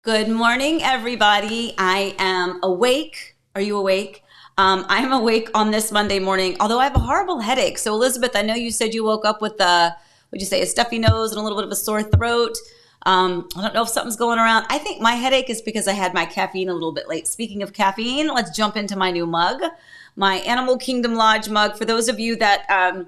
Good morning, everybody. I am awake. Are you awake? I'm awake on this Monday morning, although I have a horrible headache. So, Elizabeth, I know you said you woke up with what'd you say, a stuffy nose and a little bit of a sore throat. I don't know if something's going around. I think my headache is because I had my caffeine a little bit late. Speaking of caffeine, let's jump into my new mug, my Animal Kingdom Lodge mug. For those of you that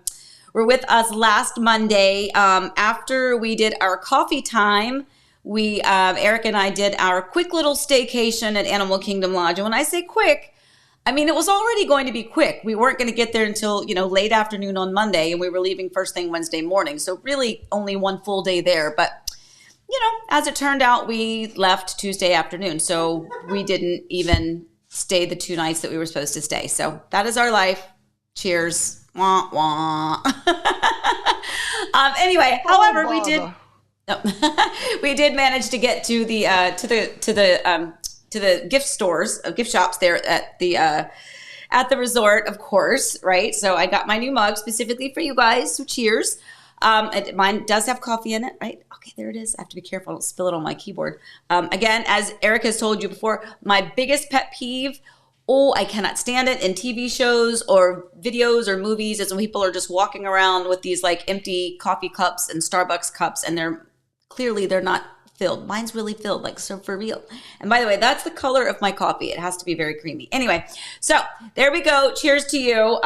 were with us last Monday, after we did our coffee time, Eric and I did our quick little staycation at Animal Kingdom Lodge. And when I say quick, I mean, it was already going to be quick. We weren't going to get there until, late afternoon on Monday, and we were leaving first thing Wednesday morning. So really only one full day there. But, as it turned out, we left Tuesday afternoon. So we didn't even stay the 2 nights that we were supposed to stay. So that is our life. Cheers. Wah, wah. Anyway, however, we did... No. We did manage to get to the gift stores, gift shops there at the resort, of course, right? So I got my new mug specifically for you guys. So cheers. Mine does have coffee in it, right? Okay, there it is. I have to be careful. I don't spill it on my keyboard. Again, as Eric has told you before, my biggest pet peeve, I cannot stand it in TV shows or videos or movies, is when people are just walking around with these like empty coffee cups and Starbucks cups, and they're not filled. Mine's really filled, like, so for real. And by the way, that's the color of my coffee. It has to be very creamy. Anyway, so there we go. Cheers to you.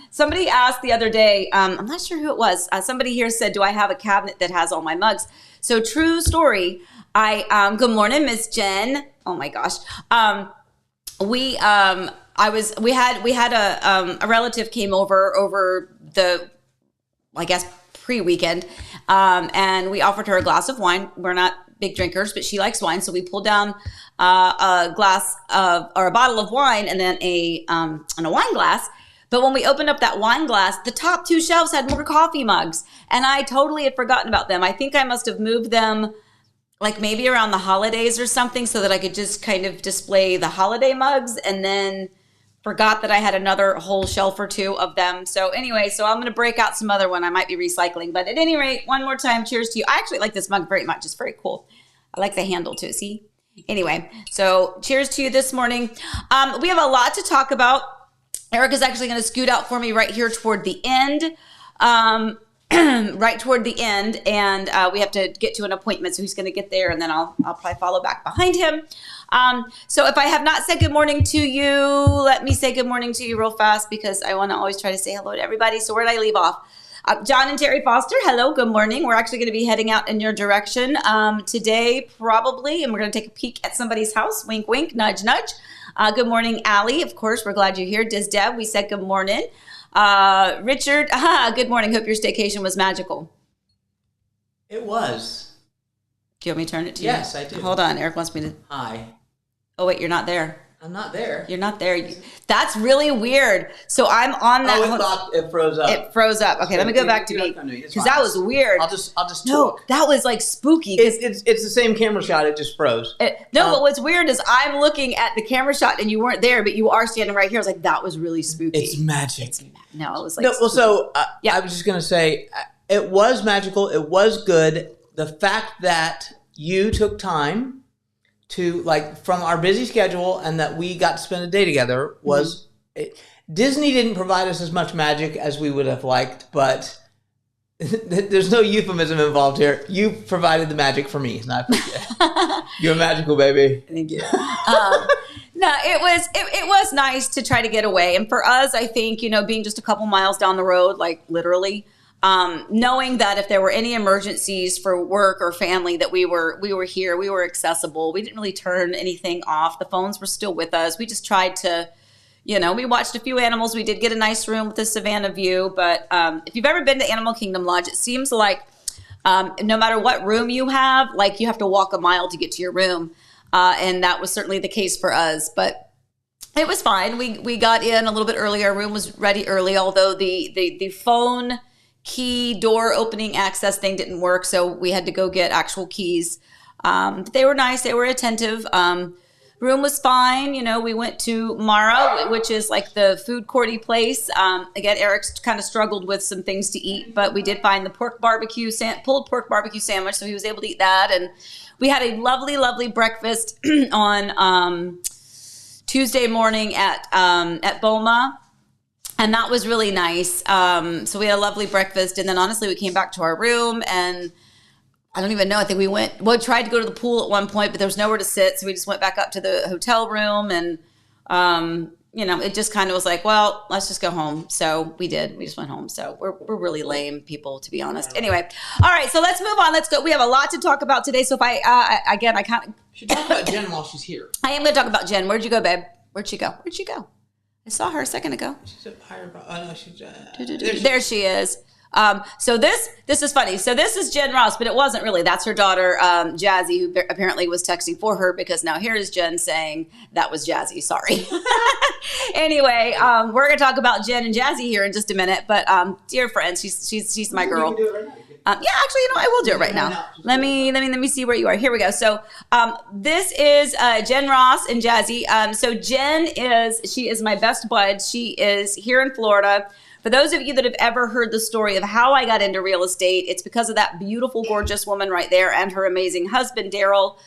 Somebody asked the other day, I'm not sure who it was. Somebody here said, do I have a cabinet that has all my mugs? So true story. Good morning, Miss Jen. Oh my gosh. We had a relative came over the, I guess, pre-weekend, and we offered her a glass of wine. We're not big drinkers, but she likes wine, so we pulled down a bottle of wine and then a wine glass. But when we opened up that wine glass, the top 2 shelves had more coffee mugs, and I totally had forgotten about them. I think I must have moved them like maybe around the holidays or something so that I could just kind of display the holiday mugs, and then forgot that I had another whole shelf or 2 of them. So anyway, I'm going to break out some other one I might be recycling. But at any rate, one more time, cheers to you. I actually like this mug very much. It's very cool. I like the handle too. See? Anyway, so cheers to you this morning. We have a lot to talk about. Eric is actually going to scoot out for me right here toward the end. Right toward the end, and we have to get to an appointment, so he's going to get there, and then I'll probably follow back behind him. So if I have not said good morning to you, let me say good morning to you real fast, because I want to always try to say hello to everybody. So where did I leave off? John and Terry Foster, hello, good morning. We're actually going to be heading out in your direction today, probably, and we're going to take a peek at somebody's house. Wink, wink, nudge, nudge. Good morning, Allie. Of course, we're glad you're here. Diz Deb, we said good morning. Richard, good morning. Hope your staycation was magical. It was. Do you want me to turn it to you? Yes, I do. Hold on. Eric wants me to. Hi. Oh, wait, you're not there. I'm not there. You're not there. That's really weird. So I'm on that. It froze up. It froze up. Okay, let me go back to me, because that was weird. I'll just talk. No, that was like spooky. It's the same camera shot. It just froze. But what's weird is I'm looking at the camera shot and you weren't there, but you are standing right here. I was like, that was really spooky. It's magic. No, it was like spooky. Well, so yeah. I was just going to say, it was magical. It was good. The fact that you took time to, from our busy schedule, and that we got to spend a day together was Disney didn't provide us as much magic as we would have liked, but there's no euphemism involved here. You provided the magic for me, and I appreciate it. You're magical, baby. Thank you. No, it was nice to try to get away, and for us, I think being just a couple miles down the road, like literally. Knowing that if there were any emergencies for work or family, that we were here, we were accessible. We didn't really turn anything off. The phones were still with us. We just tried to, we watched a few animals. We did get a nice room with a Savannah view. But if you've ever been to Animal Kingdom Lodge, it seems like no matter what room you have to walk a mile to get to your room. And that was certainly the case for us. But it was fine. We got in a little bit early. Our room was ready early, although the phone key door opening access thing didn't work, so we had to go get actual keys. But they were nice. They were attentive. Room was fine. You know, we went to Mara, which is like the food courty place. Again, Eric's kind of struggled with some things to eat, but we did find the pulled pork barbecue sandwich, so he was able to eat that. And we had a lovely, lovely breakfast on Tuesday morning at Boma. And that was really nice. So we had a lovely breakfast. And then honestly, we came back to our room and I don't even know. I think we tried to go to the pool at one point, but there was nowhere to sit. So we just went back up to the hotel room and, you know, it just kind of was like, well, let's just go home. So we did. We just went home. So we're really lame people, to be honest. Anyway. All right. So let's move on. Let's go. We have a lot to talk about today. So if I can't. Should talk about Jen while she's here. I am going to talk about Jen. Where'd you go, babe? Where'd she go? I saw her a second ago. She's up higher. Oh, no, she's... There she is. So this is funny. So this is Jen Ross, but it wasn't really. That's her daughter, Jazzy, who apparently was texting for her because now here's Jen saying that was Jazzy. Sorry. Anyway, we're going to talk about Jen and Jazzy here in just a minute. But dear friends, she's my girl. Yeah, actually, you know, I will do it right now. Let me see where you are. Here we go. So this is Jen Ross and Jazzy. So Jen is my best bud. She is here in Florida. For those of you that have ever heard the story of how I got into real estate, it's because of that beautiful, gorgeous woman right there and her amazing husband, Daryl.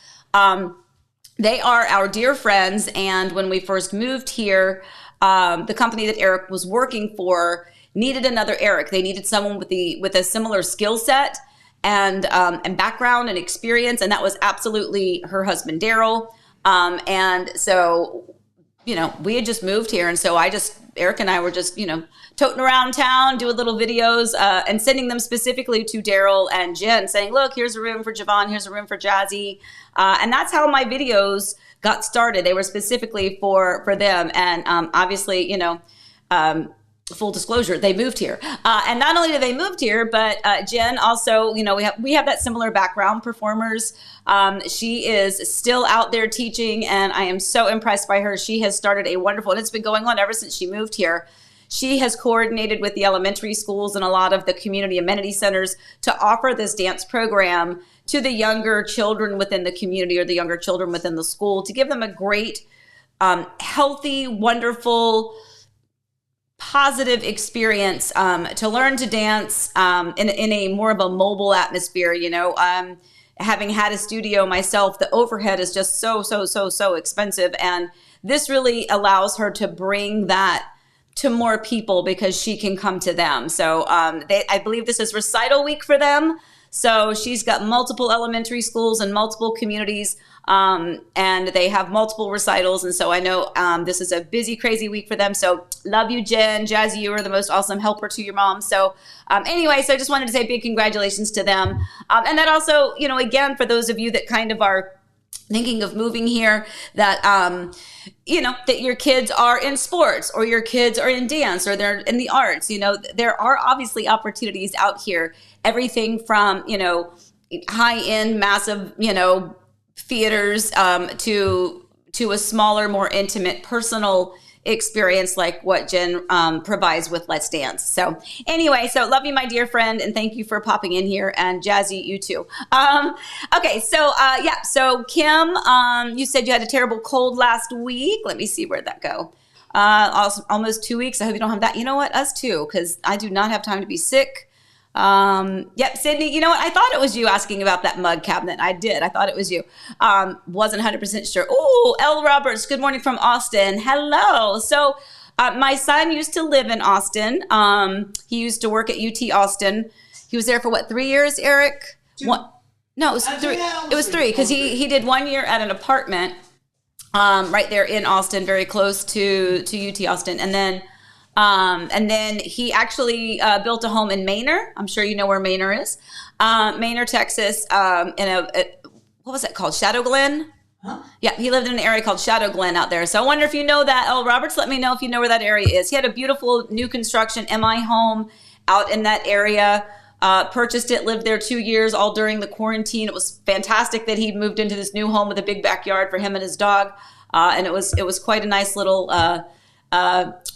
They are our dear friends. And when we first moved here, the company that Eric was working for needed another Eric. They needed someone with a similar skill set and background and experience. And that was absolutely her husband, Daryl. And so, you know, we had just moved here. And so Eric and I were just, you know, toting around town, doing little videos and sending them specifically to Daryl and Jen saying, look, here's a room for Javon, here's a room for Jazzy. And that's how my videos got started. They were specifically for them. And obviously, you know, full disclosure, they moved here. And not only did they move here, but Jen also, you know, we have that similar background, performers. She is still out there teaching, and I am so impressed by her. She has started a wonderful, and it's been going on ever since she moved here. She has coordinated with the elementary schools and a lot of the community amenity centers to offer this dance program to the younger children within the community or the younger children within the school to give them a great, healthy, wonderful, positive experience to learn to dance in a more of a mobile atmosphere. You know, having had a studio myself, the overhead is just so expensive, and this really allows her to bring that to more people because she can come to them. So I believe this is recital week for them. So she's got multiple elementary schools and multiple communities, and they have multiple recitals. And so I know this is a busy, crazy week for them. So love you, Jen. Jazzy, you are the most awesome helper to your mom. So anyway, so I just wanted to say big congratulations to them. And that also, you know, again, for those of you that kind of are thinking of moving here, that you know, that your kids are in sports or your kids are in dance or they're in the arts, you know, there are obviously opportunities out here. Everything from, you know, high-end, massive, you know, theaters to a smaller, more intimate, personal experience like what Jen provides with Let's Dance. So anyway, so love you, my dear friend, and thank you for popping in here, and Jazzy, you too. Okay, so yeah, so Kim, you said you had a terrible cold last week. Let me see, where'd that go? Almost 2 weeks. I hope you don't have that. You know what? Us too, because I do not have time to be sick. Yep, Sydney, you know what? I thought it was you asking about that mug cabinet. I did. I thought it was you. Wasn't 100% sure. Oh, L. Roberts, good morning from Austin. Hello. So, my son used to live in Austin. He used to work at UT Austin. He was there for what, 3 years, Eric? No, it was three. It was three because he did 1 year at an apartment, right there in Austin, very close to UT Austin. And then he actually built a home in Manor. I'm sure you know where Manor is. Manor, Texas, in what was it called? Shadow Glen? Huh? Yeah, he lived in an area called Shadow Glen out there. So I wonder if you know that. Oh, Roberts, let me know if you know where that area is. He had a beautiful new construction MI home out in that area. Purchased it, lived there 2 years, all during the quarantine. It was fantastic that he moved into this new home with a big backyard for him and his dog. And it was quite a nice little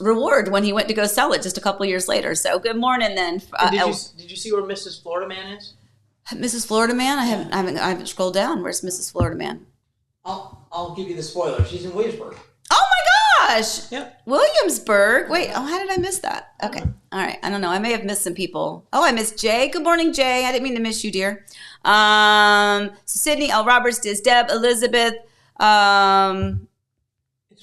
reward when he went to go sell it just a couple years later. So good morning then. Did you see where Mrs. Florida Man is? Mrs. Florida Man? I haven't scrolled down. Where's Mrs. Florida Man? I'll give you the spoiler. She's in Williamsburg. Oh my gosh! Yep. Williamsburg. Wait. Oh, how did I miss that? Okay. All right. I don't know. I may have missed some people. Oh, I missed Jay. Good morning, Jay. I didn't mean to miss you, dear. Sydney L. Roberts, Diz Deb, Elizabeth. It's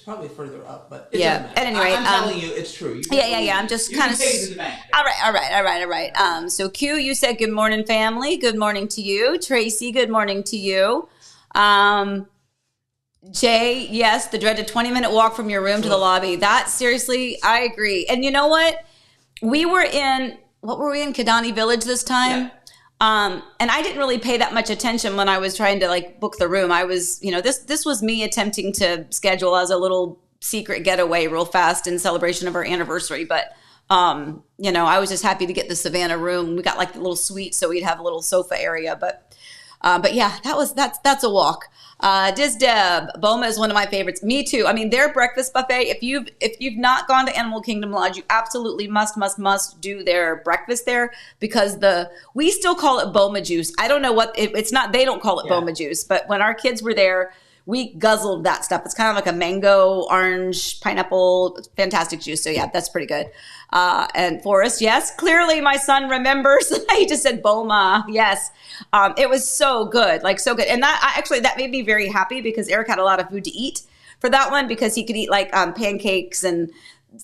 probably further up, but it Yeah. doesn't matter. At any rate, I'm telling you, it's true. Yeah. I'm just kind of. take it to the bank. All right. So Q, you said good morning, family. Good morning to you, Tracy. Good morning to you. Jay, yes, the dreaded 20-minute walk from your room to the lobby. That, seriously, I agree. And you know what? We were in, Kidani Village this time? Yeah. And I didn't really pay that much attention when I was trying to like book the room. I was, this was me attempting to schedule as a little secret getaway real fast in celebration of our anniversary. But, I was just happy to get the Savannah room. We got like the little suite, so we'd have a little sofa area. But yeah, that's a walk. Diz Deb, Boma is one of my favorites. Me too. I mean, their breakfast buffet, if you've not gone to Animal Kingdom Lodge, you absolutely must do their breakfast there, because we still call it Boma juice. I don't know what, it's not, they don't call it Boma juice, but when our kids were there, we guzzled that stuff. It's kind of like a mango, orange, pineapple, fantastic juice. So yeah, that's pretty good. And Forrest, yes, clearly my son remembers. He just said Boma. Yes. It was so good, like so good. And that made me very happy, because Eric had a lot of food to eat for that one, because he could eat like pancakes and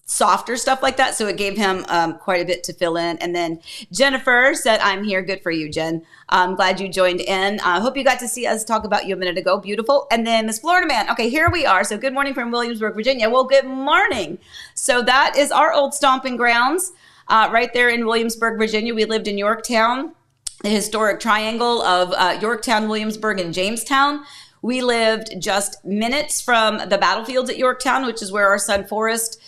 softer stuff like that. So it gave him quite a bit to fill in. And then Jennifer said, I'm here. Good for you, Jen. I'm glad you joined in. I hope you got to see us talk about you a minute ago. Beautiful. And then Miss Florida Man. Okay, here we are. So good morning from Williamsburg, Virginia. Well, good morning. So that is our old stomping grounds right there in Williamsburg, Virginia. We lived in Yorktown, the historic triangle of Yorktown, Williamsburg, and Jamestown. We lived just minutes from the battlefields at Yorktown, which is where our son Forrest,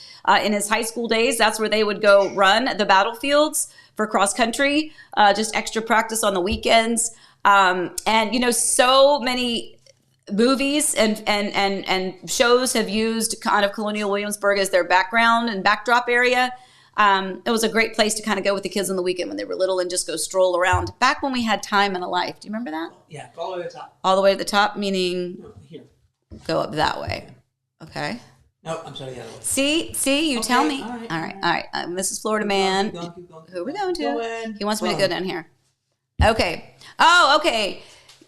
in his high school days, that's where they would go run the battlefields for cross country, just extra practice on the weekends. And, so many movies and shows have used kind of Colonial Williamsburg as their background and backdrop area. It was a great place to kind of go with the kids on the weekend when they were little and just go stroll around. Back when we had time and a life. Do you remember that? Yeah, all the way to the top. All the way to the top, meaning No, here. Go up that way. Okay. No, I'm sorry, the other way. See, you Okay, tell me. all right. All right. Mrs. Florida Man. Keep going. Who are we going to? Go in. He wants me to go down here. Okay. Oh, okay.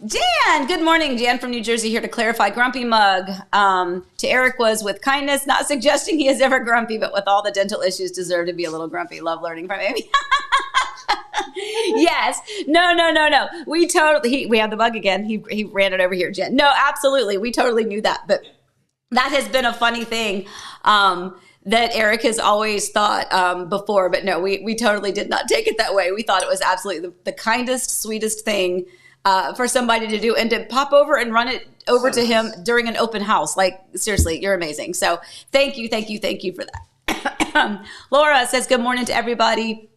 Jan, good morning. Jan from New Jersey here to clarify. Grumpy mug to Eric was with kindness, not suggesting he is ever grumpy, but with all the dental issues deserve to be a little grumpy. Love learning from him. Yes. No. We had the bug again. He ran it over here, Jen. No, absolutely. We totally knew that. But that has been a funny thing that Eric has always thought before. But no, we totally did not take it that way. We thought it was absolutely the kindest, sweetest thing for somebody to do, and to pop over and run it over to him during an open house. Like, seriously, you're amazing. So thank you for that. Laura says, good morning to everybody.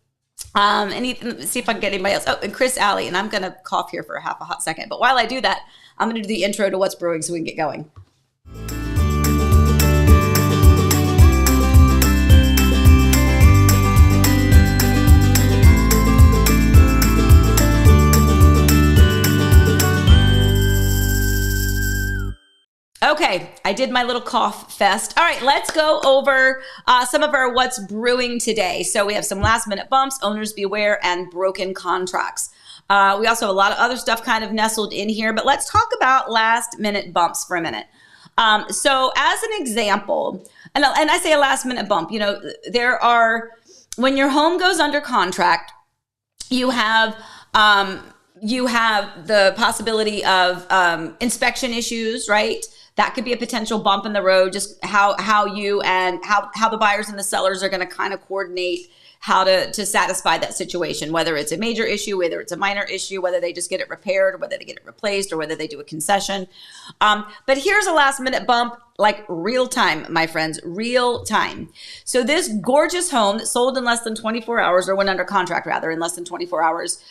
Let's see if I can get anybody else. Oh, and Chris Alley, and I'm going to cough here for a hot second. But while I do that, I'm going to do the intro to What's Brewing so we can get going. Okay, I did my little cough fest. All right, let's go over some of our What's Brewing today. So we have some last minute bumps, owners beware, and broken contracts. We also have a lot of other stuff kind of nestled in here, but let's talk about last minute bumps for a minute. So as an example, and I say a last minute bump, there are, when your home goes under contract, you have the possibility of inspection issues, right? That could be a potential bump in the road, just how you and how the buyers and the sellers are going to kind of coordinate how to satisfy that situation, whether it's a major issue, whether it's a minor issue, whether they just get it repaired, or whether they get it replaced, or whether they do a concession. But here's a last minute bump, like real time, my friends, real time. So this gorgeous home that sold in less than 24 hours, or went under contract rather in less than 24 hours,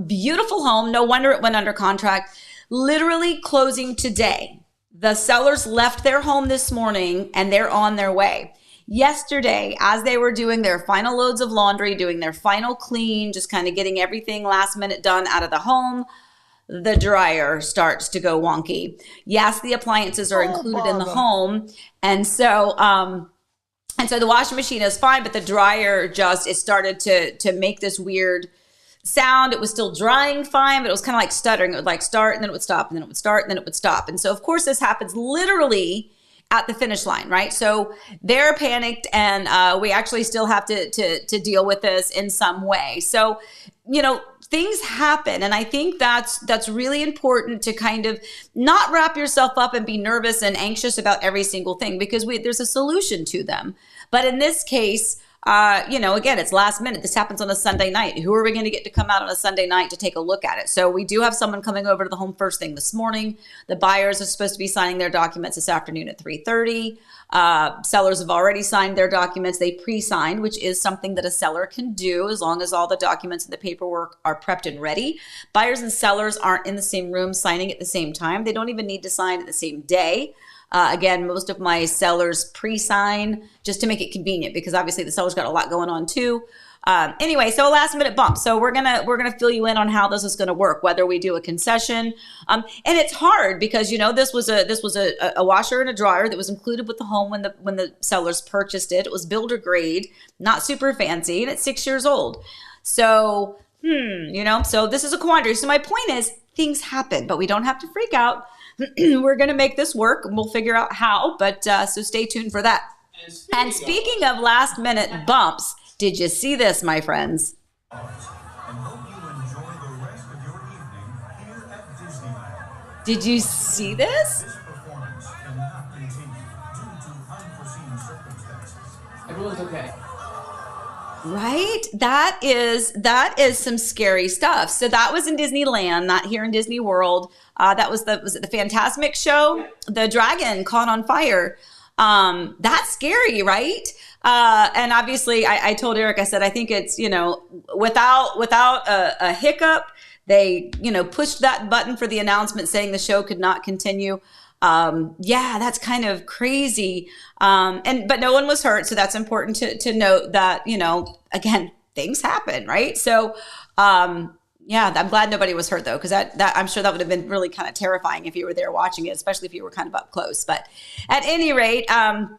beautiful home, no wonder it went under contract, literally closing today. The sellers left their home this morning and they're on their way. Yesterday, as they were doing their final loads of laundry, doing their final clean, just kind of getting everything last minute done out of the home, the dryer starts to go wonky. Yes, the appliances are included in the home. And so the washing machine is fine, but the dryer it started to make this weird sound. It was still drying fine, but it was kind of like stuttering. It would like start and then it would stop and then it would start and then it would stop. And so of course this happens literally at the finish line, right? So they're panicked and we actually still have to deal with this in some way. So, things happen. And I think that's really important to kind of not wrap yourself up and be nervous and anxious about every single thing, because there's a solution to them. But in this case, again, it's last minute. This happens on a Sunday night. Who are we going to get to come out on a Sunday night to take a look at it? So we do have someone coming over to the home first thing this morning. The buyers are supposed to be signing their documents this afternoon at 3:30. Sellers have already signed their documents. They pre-signed, which is something that a seller can do as long as all the documents and the paperwork are prepped and ready. Buyers and sellers aren't in the same room signing at the same time. They don't even need to sign at the same day. Again, most of my sellers pre-sign just to make it convenient, because obviously the seller's got a lot going on too. Anyway, so a last minute bump. So we're gonna fill you in on how this is gonna work, whether we do a concession. And it's hard because this was a washer and a dryer that was included with the home when the sellers purchased it. It was builder grade, not super fancy, and it's 6 years old. So so this is a quandary. So my point is, things happen, but we don't have to freak out. We're going to make this work and we'll figure out how, but so stay tuned for that. And speaking of last minute bumps, did you see this, my friends? And hope you enjoy the rest of your evening here at Disneyland. Did you see this? This performance cannot continue due to unforeseen circumstances. Everyone's okay. Right? That is some scary stuff. So that was in Disneyland, not here in Disney World. Was it the Fantasmic show? The dragon caught on fire. That's scary, right? And obviously I told Eric, I said, I think it's, without a hiccup, they, pushed that button for the announcement saying the show could not continue. That's kind of crazy. But no one was hurt. So that's important to note that, again, things happen, right? So, I'm glad nobody was hurt though, because that I'm sure that would have been really kind of terrifying if you were there watching it, especially if you were kind of up close. But at any rate, L.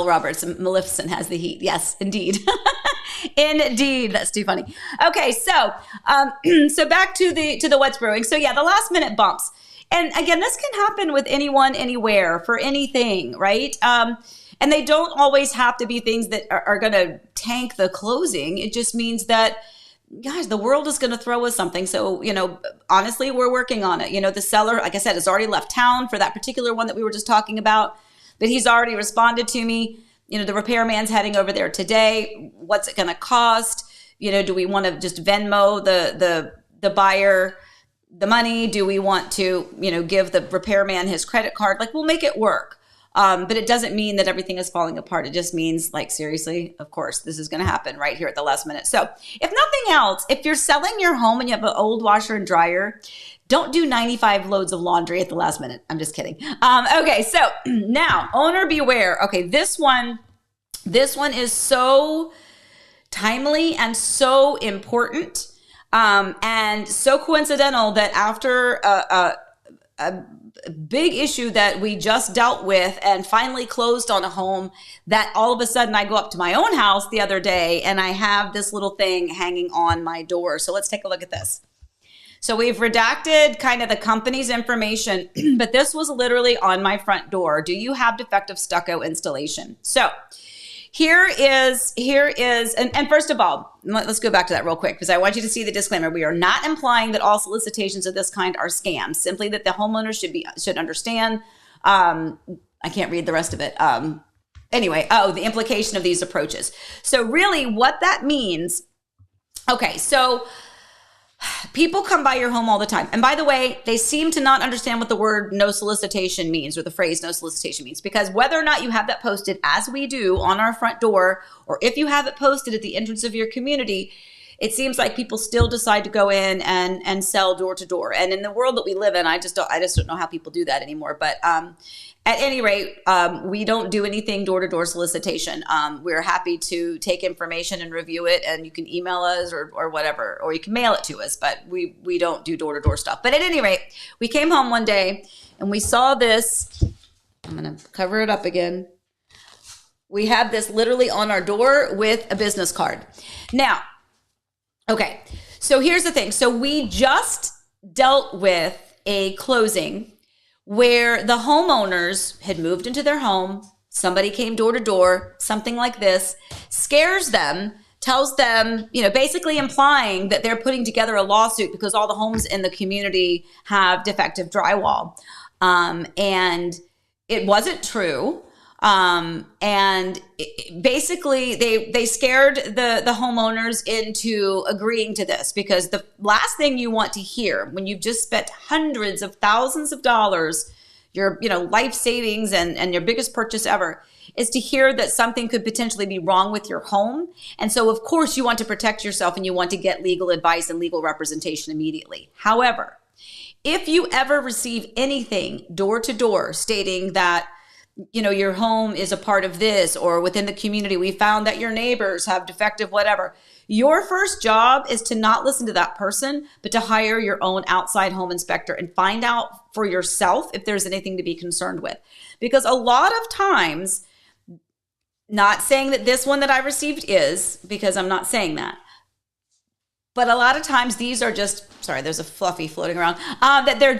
Roberts, Maleficent has the heat. Yes, indeed. Indeed. That's too funny. Okay. So back to the what's brewing. So the last minute bumps. And again, this can happen with anyone, anywhere, for anything, right? And they don't always have to be things that are going to tank the closing. It just means that, guys, the world is going to throw us something. So, honestly, we're working on it. The seller, like I said, has already left town for that particular one that we were just talking about, but he's already responded to me. The repairman's heading over there today. What's it going to cost? Do we want to just Venmo the buyer the money? Do we want to, give the repairman his credit card? Like, we'll make it work. But it doesn't mean that everything is falling apart. It just means, like, seriously, of course, this is going to happen right here at the last minute. So if nothing else, if you're selling your home and you have an old washer and dryer, don't do 95 loads of laundry at the last minute. I'm just kidding. Okay, so now, owner beware. Okay, this one is so timely and so important, and so coincidental that after a big issue that we just dealt with and finally closed on a home, that all of a sudden I go up to my own house the other day and I have this little thing hanging on my door. So let's take a look at this. So we've redacted kind of the company's information, but this was literally on my front door. Do you have defective stucco installation? So here is, and first of all, let's go back to that real quick, because I want you to see the disclaimer. We are not implying that all solicitations of this kind are scams, simply that the homeowner should understand. I can't read the rest of it. The implication of these approaches. So really what that means, okay, so people come by your home all the time. And by the way, they seem to not understand what the word no solicitation means, or the phrase no solicitation means, because whether or not you have that posted, as we do on our front door, or if you have it posted at the entrance of your community, it seems like people still decide to go in and sell door to door. And in the world that we live in, I just don't know how people do that anymore. But At any rate, we don't do anything door-to-door solicitation. We're happy to take information and review it, and you can email us or whatever, or you can mail it to us, but we don't do door-to-door stuff. But at any rate, we came home one day and we saw this. I'm going to cover it up again. We had this literally on our door with a business card. Now, okay, so here's the thing. So we just dealt with a closing where the homeowners had moved into their home. Somebody came door to door, something like this, scares them, tells them, basically implying that they're putting together a lawsuit because all the homes in the community have defective drywall. And it wasn't true. Basically they scared the homeowners into agreeing to this, because the last thing you want to hear when you've just spent hundreds of thousands of dollars, your, life savings and your biggest purchase ever, is to hear that something could potentially be wrong with your home. And so of course you want to protect yourself and you want to get legal advice and legal representation immediately. However, if you ever receive anything door to door stating that your home is a part of this, or within the community, we found that your neighbors have defective whatever, your first job is to not listen to that person, but to hire your own outside home inspector and find out for yourself if there's anything to be concerned with. Because a lot of times, not saying that this one that I received is, because I'm not saying that, but a lot of times these are just, sorry, there's a fluffy floating around, that they're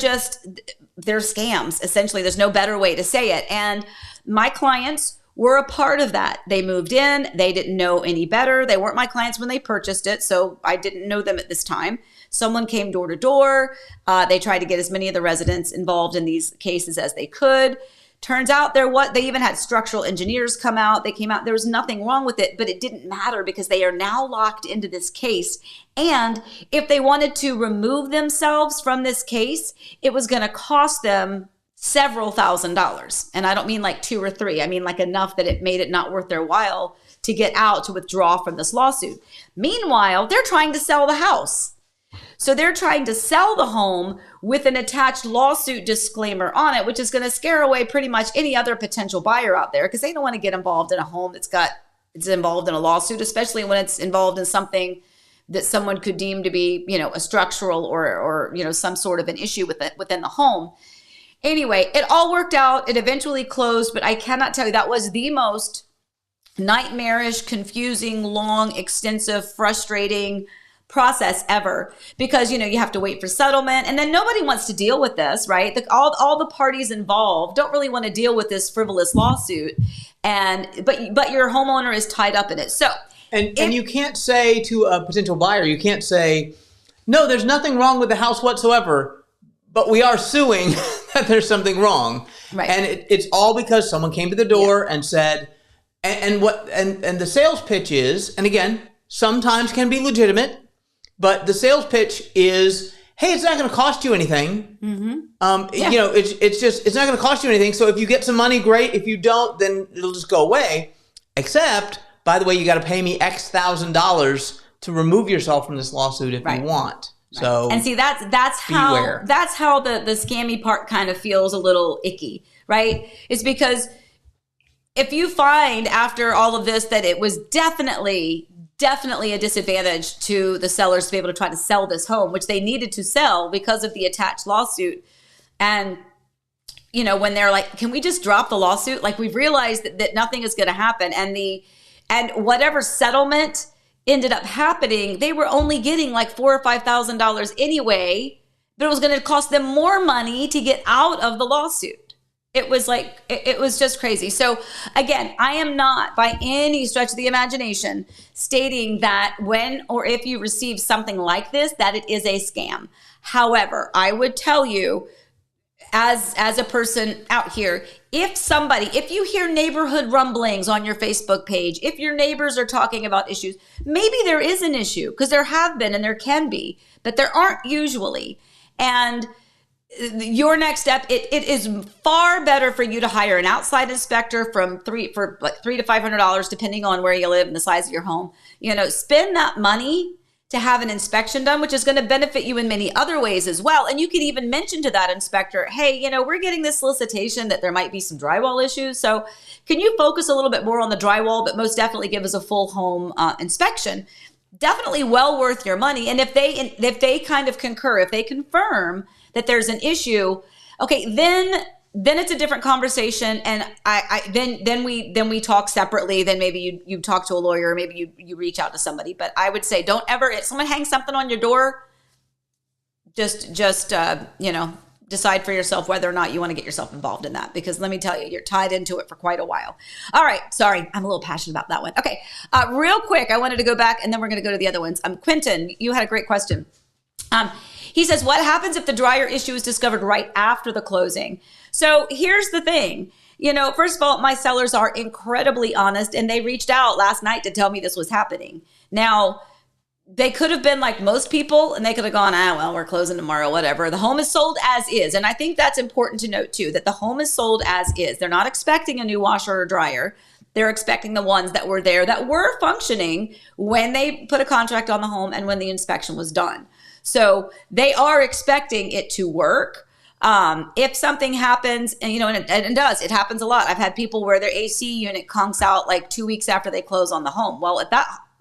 scams. Essentially, there's no better way to say it. And my clients were a part of that. They moved in. They didn't know any better. They weren't my clients when they purchased it, so I didn't know them at this time. Someone came door to door. They tried to get as many of the residents involved in these cases as they could. Turns out they even had structural engineers come out. They came out. There was nothing wrong with it, but it didn't matter because they are now locked into this case. And if they wanted to remove themselves from this case, it was going to cost them several $1,000s. And I don't mean like 2 or 3. I mean like enough that it made it not worth their while to get out, to withdraw from this lawsuit. Meanwhile, they're trying to sell the house. So they're trying to sell the home with an attached lawsuit disclaimer on it, which is going to scare away pretty much any other potential buyer out there, because they don't want to get involved in a home it's involved in a lawsuit, especially when it's involved in something that someone could deem to be, a structural or some sort of an issue within the home. Anyway, it all worked out. It eventually closed, but I cannot tell you, that was the most nightmarish, confusing, long, extensive, frustrating process ever, because you have to wait for settlement, and then nobody wants to deal with this, right? All the parties involved don't really want to deal with this frivolous lawsuit, but your homeowner is tied up in it. So and you can't say to a potential buyer, you can't say, no, there's nothing wrong with the house whatsoever, but we are suing that there's something wrong, right? And it's all because someone came to the door and said, and the sales pitch is, and again, sometimes can be legitimate. But the sales pitch is, hey, it's not going to cost you anything. Mm-hmm. It's not going to cost you anything. So if you get some money, great. If you don't, then it'll just go away. Except, by the way, you got to pay me X $1,000 to remove yourself from this lawsuit if you want. Right. So, and see, that's how the scammy part kind of feels a little icky, right? It's because if you find after all of this that it was definitely a disadvantage to the sellers to be able to try to sell this home, which they needed to sell because of the attached lawsuit. And, when they're like, can we just drop the lawsuit? Like, we've realized that nothing is going to happen. And whatever settlement ended up happening, they were only getting like $4,000 or $5,000 anyway, but it was going to cost them more money to get out of the lawsuit. It was like, it was just crazy. So again, I am not by any stretch of the imagination stating that when or if you receive something like this, that it is a scam. However, I would tell you as a person out here, if you hear neighborhood rumblings on your Facebook page, if your neighbors are talking about issues, maybe there is an issue, because there have been and there can be, but there aren't usually. And your next step, it is far better for you to hire an outside inspector for $300 to $500, depending on where you live and the size of your home. Spend that money to have an inspection done, which is going to benefit you in many other ways as well. And you could even mention to that inspector, hey, we're getting this solicitation that there might be some drywall issues. So can you focus a little bit more on the drywall, but most definitely give us a full home inspection? Definitely well worth your money. And if they kind of concur, if they confirm that there's an issue, okay, then it's a different conversation, and then we talk separately. Then maybe you talk to a lawyer, maybe you reach out to somebody. But I would say, don't ever, if someone hangs something on your door, just decide for yourself whether or not you want to get yourself involved in that, because let me tell you, you're tied into it for quite a while. All right, sorry, I'm a little passionate about that one. Okay, real quick, I wanted to go back, and then we're going to go to the other ones. Quentin, you had a great question. He says, what happens if the dryer issue is discovered right after the closing? So here's the thing. First of all, my sellers are incredibly honest, and they reached out last night to tell me this was happening. Now, they could have been like most people, and they could have gone, well, we're closing tomorrow, whatever. The home is sold as is. And I think that's important to note too, that the home is sold as is. They're not expecting a new washer or dryer. They're expecting the ones that were there that were functioning when they put a contract on the home and when the inspection was done. So they are expecting it to work. If something happens, and it does, it happens a lot. I've had people where their AC unit conks out like 2 weeks after they close on the home. Well, if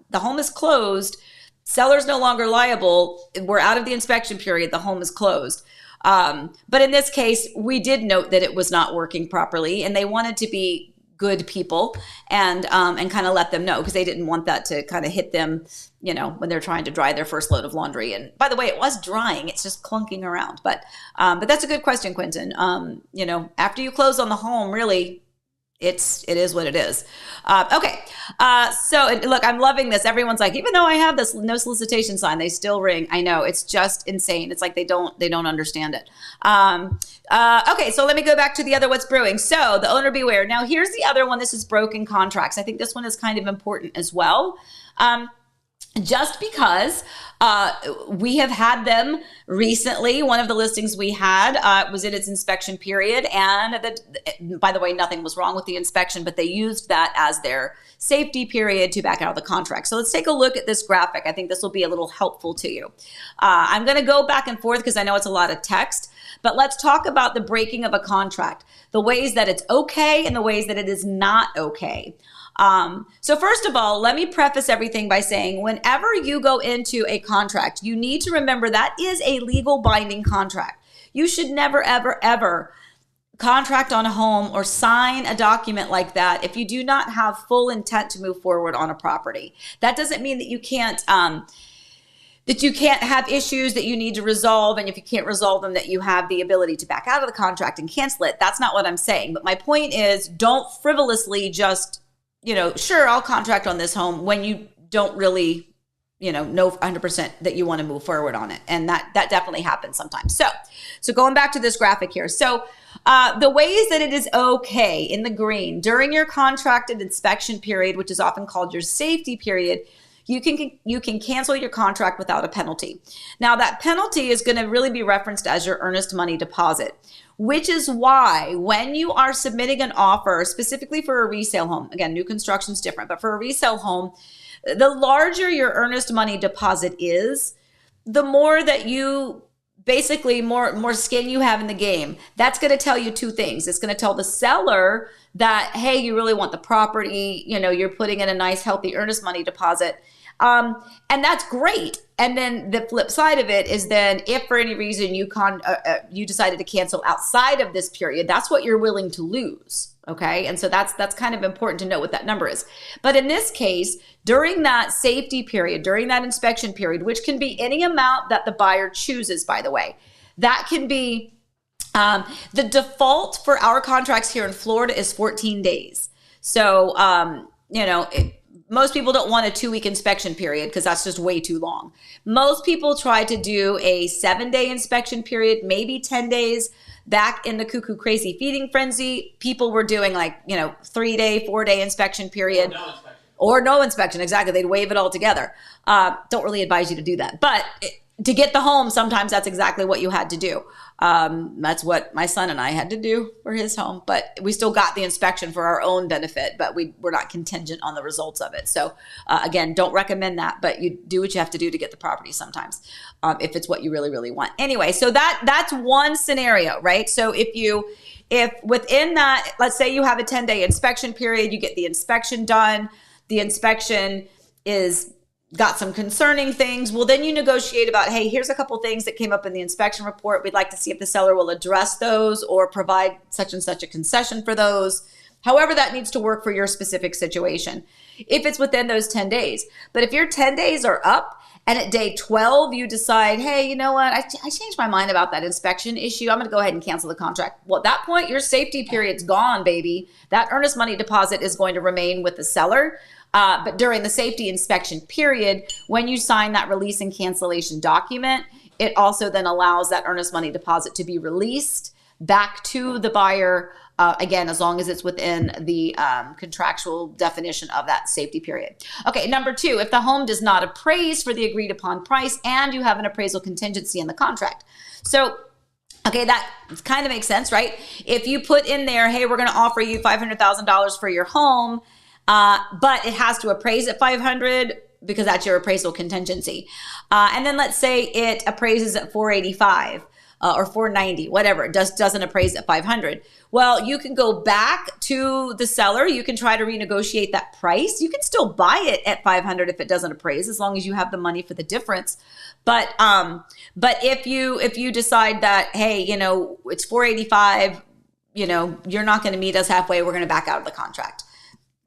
the home is closed, seller's no longer liable. We're out of the inspection period. The home is closed. But in this case, we did note that it was not working properly, and they wanted to be good people and kind of let them know, because they didn't want that to kind of hit them, when they're trying to dry their first load of laundry. And by the way, it was drying. It's just clunking around. But that's a good question, Quentin. After you close on the home, really, it is what it is. Okay. So look, I'm loving this. Everyone's like, even though I have this no solicitation sign, they still ring. I know, it's just insane. It's like they don't understand it. Okay. So let me go back to the other what's brewing. So the owner beware. Now here's the other one. This is broken contracts. I think this one is kind of important as well. Just because we have had them recently. One of the listings we had was in its inspection period. And by the way, nothing was wrong with the inspection, but they used that as their safety period to back out of the contract. So let's take a look at this graphic. I think this will be a little helpful to you. I'm going to go back and forth because I know it's a lot of text, but let's talk about the breaking of a contract, the ways that it's okay and the ways that it is not okay. So first of all, let me preface everything by saying whenever you go into a contract, you need to remember that is a legal binding contract. You should never, ever, ever contract on a home or sign a document like that if you do not have full intent to move forward on a property. That doesn't mean that you can't have issues that you need to resolve, and if you can't resolve them, that you have the ability to back out of the contract and cancel it. That's not what I'm saying. But my point is, don't frivolously just sure, I'll contract on this home when you don't really, know 100% that you want to move forward on it. And that definitely happens sometimes. So going back to this graphic here. So the ways that it is okay in the green during your contracted inspection period, which is often called your safety period, you can cancel your contract without a penalty. Now that penalty is going to really be referenced as your earnest money deposit, which is why when you are submitting an offer, specifically for a resale home, again, new construction is different, but for a resale home, the larger your earnest money deposit is, the more that you basically more skin you have in the game. That's going to tell you two things. It's going to tell the seller that, hey, you really want the property, you're putting in a nice, healthy earnest money deposit. And that's great. And then the flip side of it is then if for any reason you decided to cancel outside of this period, that's what you're willing to lose. Okay. And so that's kind of important to know what that number is. But in this case, during that safety period, during that inspection period, which can be any amount that the buyer chooses, by the way, that can be the default for our contracts here in Florida is 14 days. So, most people don't want a 2-week inspection period because that's just way too long. Most people try to do a 7-day inspection period, maybe 10 days. Back in the cuckoo crazy feeding frenzy, people were doing 3-day, 4-day inspection period. Or no inspection, exactly. They'd waive it all together. Don't really advise you to do that. But to get the home, sometimes that's exactly what you had to do. That's what my son and I had to do for his home, but we still got the inspection for our own benefit, but we're not contingent on the results of it. So again, don't recommend that, but you do what you have to do to get the property sometimes, if it's what you really, really want. Anyway, so that's one scenario, right? So if within that, let's say you have a 10-day inspection period, you get the inspection done, the inspection is got some concerning things, well, then you negotiate about, hey, here's a couple things that came up in the inspection report. We'd like to see if the seller will address those or provide such and such a concession for those. However, that needs to work for your specific situation, if it's within those 10 days. But if your 10 days are up and at day 12, you decide, hey, you know what? I changed my mind about that inspection issue. I'm going to go ahead and cancel the contract. Well, at that point, your safety period's gone, baby. That earnest money deposit is going to remain with the seller. But during the safety inspection period, when you sign that release and cancellation document, it also then allows that earnest money deposit to be released back to the buyer, again, as long as it's within the contractual definition of that safety period. Okay, number 2, if the home does not appraise for the agreed upon price and you have an appraisal contingency in the contract. So okay, that kind of makes sense, right? If you put in there, hey, we're going to offer you $500,000 for your home, but it has to appraise at 500 because that's your appraisal contingency. And then let's say it appraises at 485 or 490, whatever. It doesn't appraise at 500. Well, you can go back to the seller. You can try to renegotiate that price. You can still buy it at 500 if it doesn't appraise, as long as you have the money for the difference. But if you decide that, hey, you know, it's 485, you know, you're not going to meet us halfway. We're going to back out of the contract.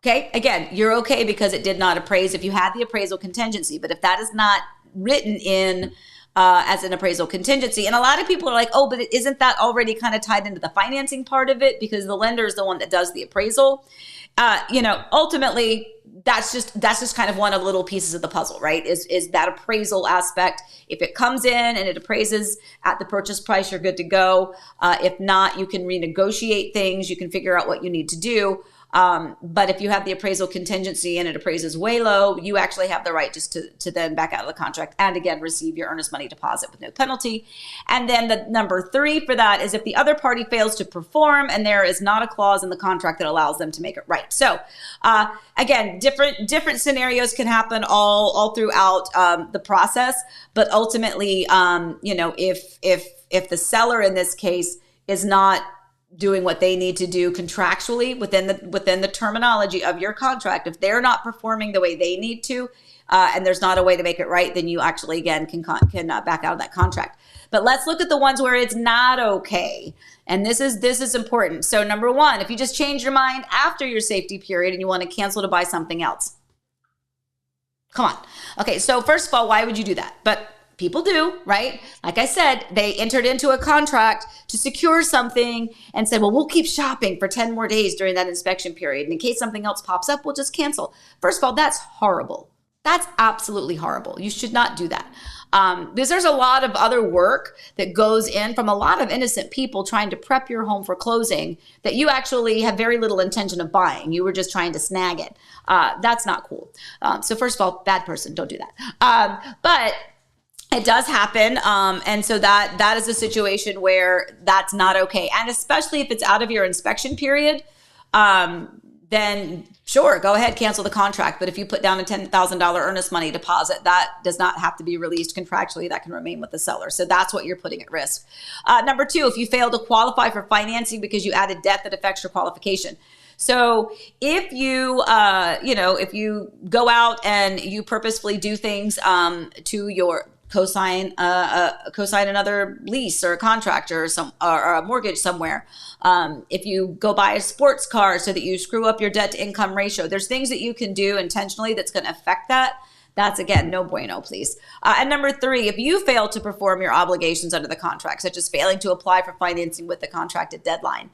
Okay, again, you're okay because it did not appraise if you had the appraisal contingency. But if that is not written in as an appraisal contingency, and a lot of people are like, oh, but isn't that already kind of tied into the financing part of it because the lender is the one that does the appraisal? You know, ultimately, that's just kind of one of the little pieces of the puzzle, right? Is that appraisal aspect. If it comes in and it appraises at the purchase price, you're good to go. If not, you can renegotiate things. You can figure out what you need to do. But if you have the appraisal contingency and it appraises way low, you actually have the right just to then back out of the contract and again, receive your earnest money deposit with no penalty. And then the number 3 for that is if the other party fails to perform and there is not a clause in the contract that allows them to make it right. So, again, different scenarios can happen all throughout, the process, but ultimately, you know, if the seller in this case is not doing what they need to do contractually within the terminology of your contract, if they're not performing the way they need to, and there's not a way to make it right, then you actually again can back out of that contract. But let's look at the ones where it's not okay, and this is important. So number 1, if you just change your mind after your safety period and you want to cancel to buy something else, come on. Okay, so first of all, why would you do that? But people do, right? Like I said, they entered into a contract to secure something and said, well, we'll keep shopping for 10 more days during that inspection period. And in case something else pops up, we'll just cancel. First of all, that's horrible. That's absolutely horrible. You should not do that. Because there's a lot of other work that goes in from a lot of innocent people trying to prep your home for closing that you actually have very little intention of buying. You were just trying to snag it. That's not cool. So first of all, bad person, don't do that. But it does happen, and so that is a situation where that's not okay. And especially if it's out of your inspection period, then sure, go ahead, cancel the contract. But if you put down a $10,000 earnest money deposit, that does not have to be released contractually. That can remain with the seller. So that's what you're putting at risk. Number 2, if you fail to qualify for financing because you added debt that affects your qualification. So if you, if you go out and you purposefully do things to your co-sign another lease or a contract or a mortgage somewhere. If you go buy a sports car so that you screw up your debt to income ratio, there's things that you can do intentionally that's going to affect that. That's, again, no bueno, please. And number 3, if you fail to perform your obligations under the contract, such as failing to apply for financing with the contracted deadline.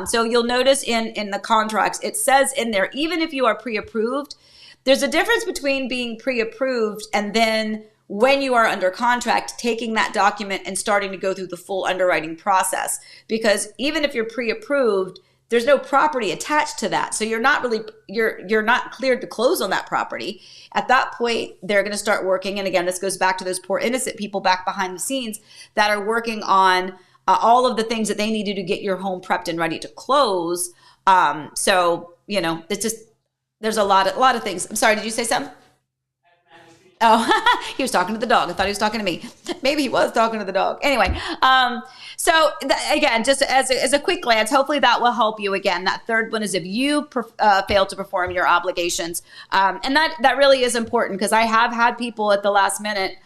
So you'll notice in the contracts, it says in there, even if you are pre-approved, there's a difference between being pre-approved and then when you are under contract, taking that document and starting to go through the full underwriting process. Because even if you're pre-approved, there's no property attached to that. So you're not cleared to close on that property. At that point, they're going to start working. And again, this goes back to those poor innocent people back behind the scenes that are working on all of the things that they need to get your home prepped and ready to close. So, it's just, there's a lot of things. I'm sorry, did you say something? Oh, he was talking to the dog. I thought he was talking to me. Maybe he was talking to the dog. Anyway, again, just as a quick glance, hopefully that will help you. Again, that third one is if you fail to perform your obligations. And that really is important, because I have had people at the last minute,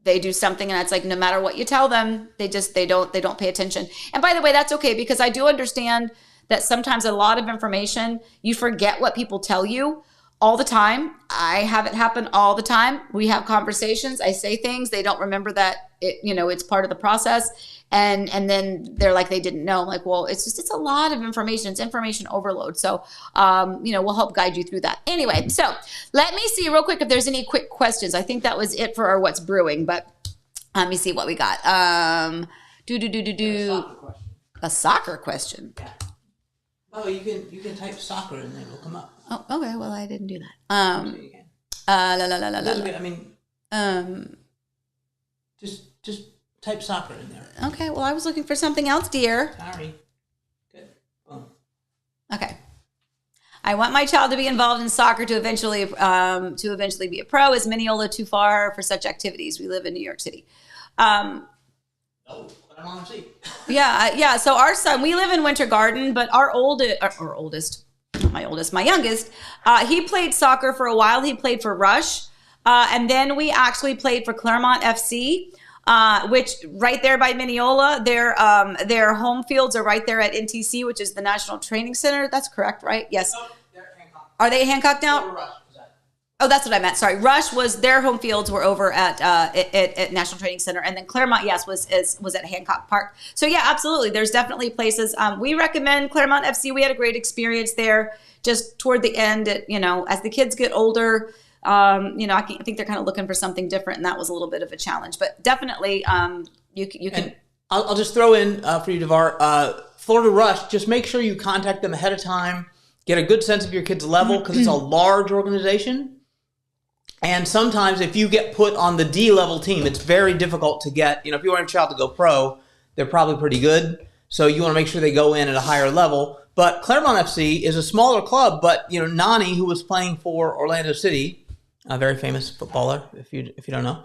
they do something and it's like, no matter what you tell them, they don't pay attention. And by the way, that's okay, because I do understand that sometimes a lot of information, you forget what people tell you all the time. I have it happen all the time. We have conversations. I say things. They don't remember that it's part of the process. And then they're like, they didn't know. I'm like, well, it's a lot of information. It's information overload. So, we'll help guide you through that. Anyway, so let me see real quick if there's any quick questions. I think that was it for our What's Brewing, but let me see what we got. A soccer question. Yeah. Oh, you can type soccer and then it'll come up. Oh, okay. Well, I didn't do that. I mean, just type soccer in there. Okay. Well, I was looking for something else, dear. Sorry. Good. Boom. Okay. I want my child to be involved in soccer to eventually be a pro. Is Mineola too far for such activities? We live in New York City. Yeah. So our son, we live in Winter Garden, but my youngest, he played soccer for a while. He played for Rush. And then we actually played for Claremont FC, which right there by Mineola, their home fields are right there at NTC, which is the National Training Center. That's correct, right? Yes. No, they're at Hancock. Are they at Hancock now? Oh, that's what I meant. Sorry. Rush was their home fields were over at National Training Center. And then Claremont, yes, was at Hancock Park. So yeah, absolutely. There's definitely places. We recommend Claremont FC. We had a great experience there just toward the end, as the kids get older, I think they're kind of looking for something different. And that was a little bit of a challenge, but definitely you can. And I'll just throw in for you, DeVar, Florida Rush, just make sure you contact them ahead of time, get a good sense of your kid's level, because it's a large organization. And sometimes if you get put on the D level team, it's very difficult to get, if you want your child to go pro, they're probably pretty good. So you want to make sure they go in at a higher level. But Claremont FC is a smaller club, but, Nani, who was playing for Orlando City, a very famous footballer, if you don't know,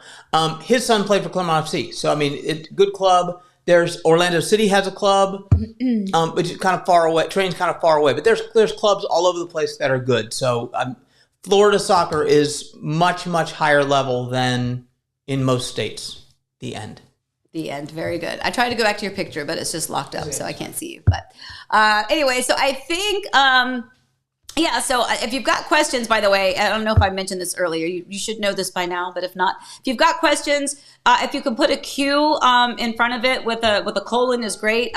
his son played for Claremont FC. So, I mean, it's a good club. There's Orlando City has a club, which is kind of far away. Train's kind of far away. But there's clubs all over the place that are good. So, Florida soccer is much, much higher level than in most states. The end. Very good. I tried to go back to your picture, but it's just locked up, so I can't see you. But anyway, so I think, so if you've got questions, by the way, I don't know if I mentioned this earlier. You should know this by now, but if not, if you've got questions, if you can put a Q in front of it with a colon is great.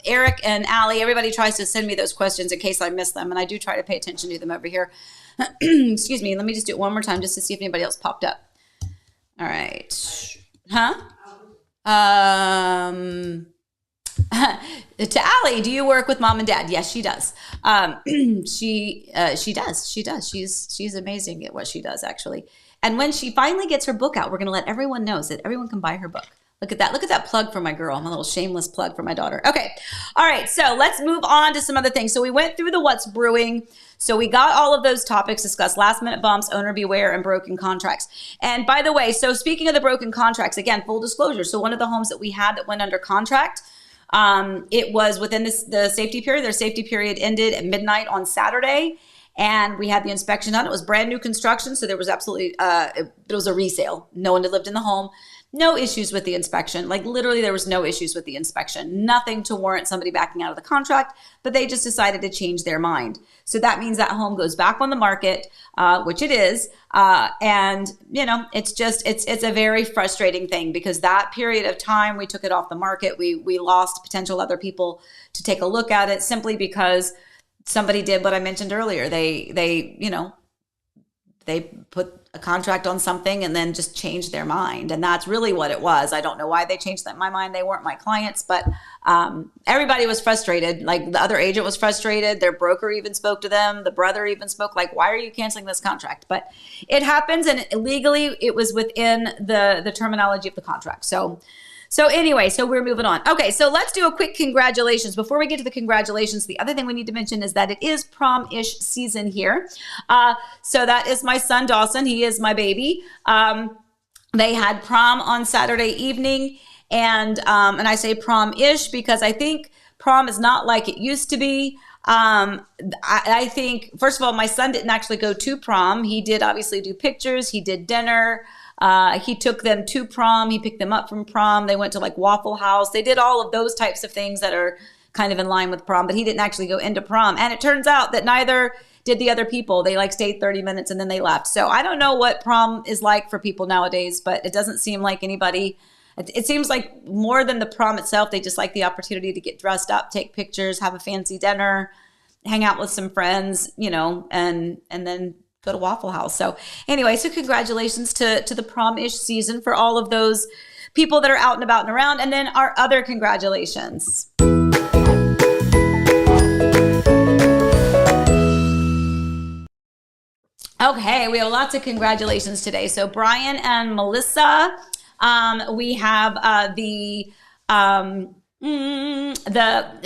Eric and Allie, everybody tries to send me those questions in case I miss them, and I do try to pay attention to them over here. Excuse me. Let me just do it one more time just to see if anybody else popped up. All right. Huh? To Allie, do you work with mom and dad? Yes, she does. She does. She's amazing at what she does, actually. And when she finally gets her book out, we're going to let everyone know so that everyone can buy her book. Look at that. Look at that plug for my girl. I'm a little shameless plug for my daughter. Okay. All right. So let's move on to some other things. So we went through the What's Brewing. So we got all of those topics discussed: last minute bumps, owner beware, and broken contracts. And by the way, so speaking of the broken contracts, again, full disclosure. So one of the homes that we had that went under contract, it was within the safety period. Their safety period ended at midnight on Saturday. And we had the inspection done. It was brand new construction. So there was absolutely, it was a resale. No one had lived in the home. No issues with the inspection. Like literally there was no issues with the inspection. Nothing to warrant somebody backing out of the contract, but they just decided to change their mind. So that means that home goes back on the market, which it is. And it's a very frustrating thing because that period of time we took it off the market. We lost potential other people to take a look at it simply because somebody did what I mentioned earlier. They they put a contract on something and then just changed their mind. And that's really what it was. I don't know why they changed my mind. They weren't my clients, but everybody was frustrated. Like the other agent was frustrated. Their broker even spoke to them. The brother even spoke like, why are you canceling this contract? But it happens, and legally it was within the terminology of the contract. So anyway, so we're moving on. Okay, so let's do a quick congratulations. Before we get to the congratulations, the other thing we need to mention is that it is prom-ish season here. So that is my son, Dawson. He is my baby. They had prom on Saturday evening, and I say prom-ish because I think prom is not like it used to be. I think, first of all, my son didn't actually go to prom. He did obviously do pictures. He did dinner. He took them to prom. He picked them up from prom. They went to like Waffle House. They did all of those types of things that are kind of in line with prom, but he didn't actually go into prom. And it turns out that neither did the other people. They like stayed 30 minutes and then they left. So I don't know what prom is like for people nowadays, but it doesn't seem like anybody, it seems like more than the prom itself, they just like the opportunity to get dressed up, take pictures, have a fancy dinner, hang out with some friends, you know, and then go to Waffle House. So anyway, so congratulations to the prom-ish season for all of those people that are out and about and around. And then our other congratulations. Okay, we have lots of congratulations today. So Brian and Melissa, we have the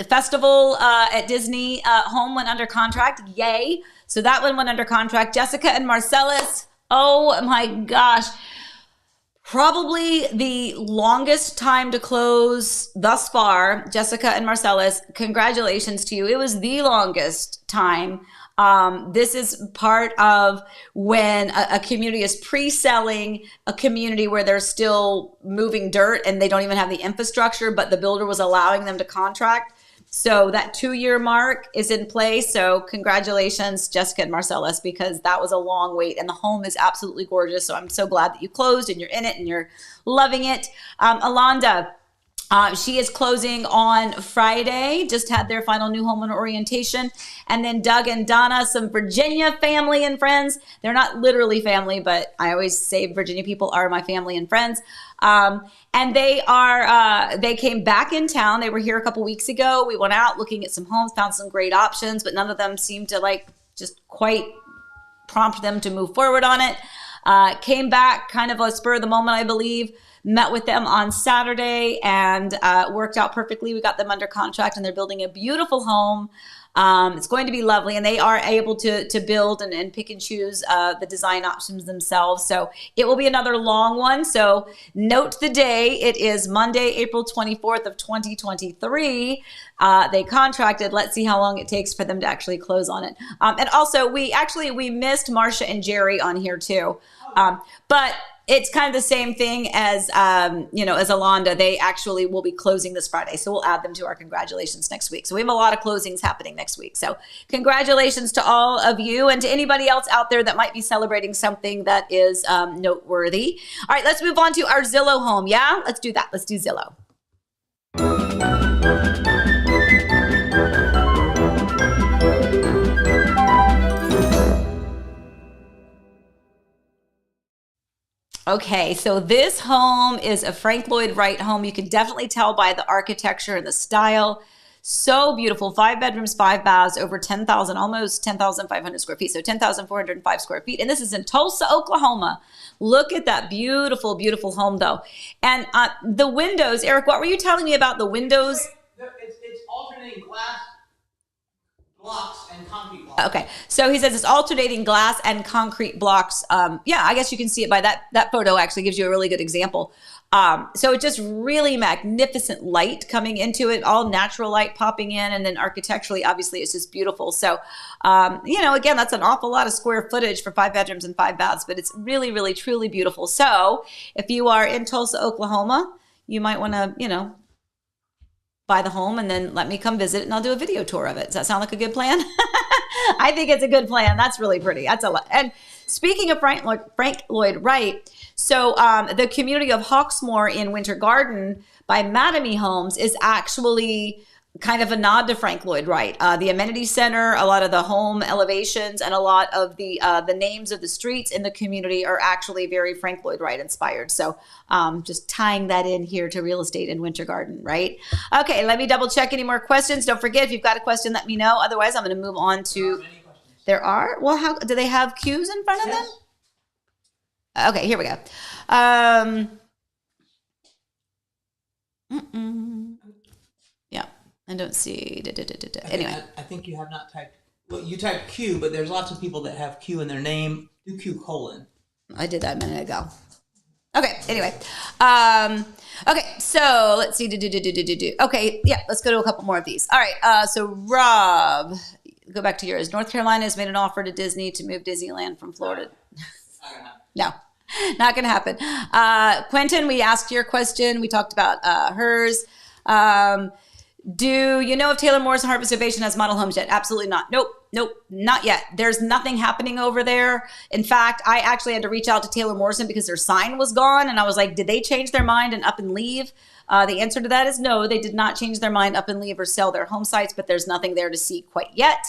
festival at Disney home went under contract. Yay. So that one went under contract. Jessica and Marcellus, oh my gosh. Probably the longest time to close thus far. Jessica and Marcellus, congratulations to you. It was the longest time. This is part of when a community is pre-selling a community where they're still moving dirt and they don't even have the infrastructure, but the builder was allowing them to contract. So that 2-year mark is in place. So congratulations, Jessica and Marcellus, because that was a long wait and the home is absolutely gorgeous. So I'm so glad that you closed and you're in it and you're loving it. Alonda, she is closing on Friday, just had their final new homeowner orientation. And then Doug and Donna, some Virginia family and friends. They're not literally family, but I always say Virginia people are my family and friends. And they came back in town. They were here a couple weeks ago. We went out looking at some homes, found some great options, but none of them seemed to like just quite prompt them to move forward on it. Came back kind of a spur of the moment, I believe. Met with them on Saturday and worked out perfectly. We got them under contract and they're building a beautiful home. It's going to be lovely, and they are able to build and pick and choose the design options themselves. So it will be another long one. So note the day. It is Monday, April 24th of 2023. They contracted. Let's see how long it takes for them to actually close on it. And also, we missed Marcia and Jerry on here too. But it's kind of the same thing as, as Alonda. They actually will be closing this Friday. So we'll add them to our congratulations next week. So we have a lot of closings happening next week. So congratulations to all of you and to anybody else out there that might be celebrating something that is noteworthy. All right, let's move on to our Zillow home. Yeah, let's do that. Let's do Zillow. Okay, so this home is a Frank Lloyd Wright home. You can definitely tell by the architecture and the style. So beautiful. 5 bedrooms, 5 baths, over 10,000, almost 10,500 square feet. So 10,405 square feet. And this is in Tulsa, Oklahoma. Look at that beautiful, beautiful home though. And the windows, Eric, what were you telling me about the windows? It's alternating glass blocks and concrete blocks. Okay, so he says it's alternating glass and concrete blocks. Yeah, I guess you can see it by that photo actually gives you a really good example. So it's just really magnificent light coming into it, all natural light popping in, and then architecturally, obviously, it's just beautiful. So, again, that's an awful lot of square footage for 5 bedrooms and 5 baths, but it's really, really, truly beautiful. So if you are in Tulsa, Oklahoma, you might want to, buy the home and then let me come visit and I'll do a video tour of it. Does that sound like a good plan? I think it's a good plan. That's really pretty. That's a lot. And speaking of Frank Lloyd Wright, so the community of Hawksmoor in Winter Garden by Mattamy Homes is actually kind of a nod to Frank Lloyd Wright. The amenity center, a lot of the home elevations, and a lot of the names of the streets in the community are actually very Frank Lloyd Wright inspired. So just tying that in here to real estate in Winter Garden, right? Okay, let me double check any more questions. Don't forget, if you've got a question, let me know. Otherwise, I'm going to move on to... There are? Well, how do they have cues in front of them? Okay, here we go. Yeah, I don't see. Anyway, I think you have not typed. Well, you typed Q, but there's lots of people that have Q in their name. Do Q colon. I did that a minute ago. Okay. Anyway, okay. So let's see. Okay. Yeah. Let's go to a couple more of these. All right. So Rob, go back to yours. North Carolina has made an offer to Disney to move Disneyland from Florida. No. Not going to happen. Quentin, we asked your question. We talked about hers. Do you know if Taylor Moore's Harvest Ovation has model homes yet? Absolutely not. Nope, not yet. There's nothing happening over there. In fact, I actually had to reach out to Taylor Morrison because their sign was gone. And I was like, did they change their mind and up and leave? The answer to that is no, they did not change their mind, up and leave, or sell their home sites, but there's nothing there to see quite yet.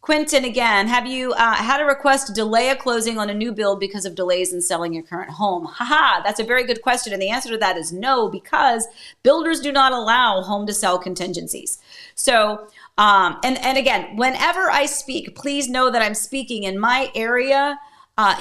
Quentin, again, have you had a request to delay a closing on a new build because of delays in selling your current home? Haha, that's a very good question. And the answer to that is no, because builders do not allow home to sell contingencies. So, and again, whenever I speak, please know that I'm speaking in my area.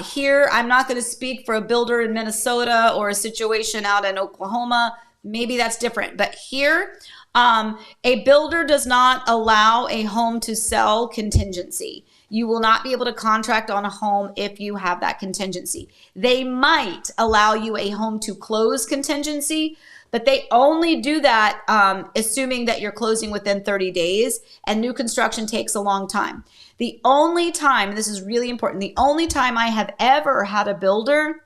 Here, I'm not going to speak for a builder in Minnesota or a situation out in Oklahoma. Maybe that's different. But here, a builder does not allow a home to sell contingency. You will not be able to contract on a home if you have that contingency. They might allow you a home to close contingency, but they only do that assuming that you're closing within 30 days, and new construction takes a long time. The only time, this is really important, the only time I have ever had a builder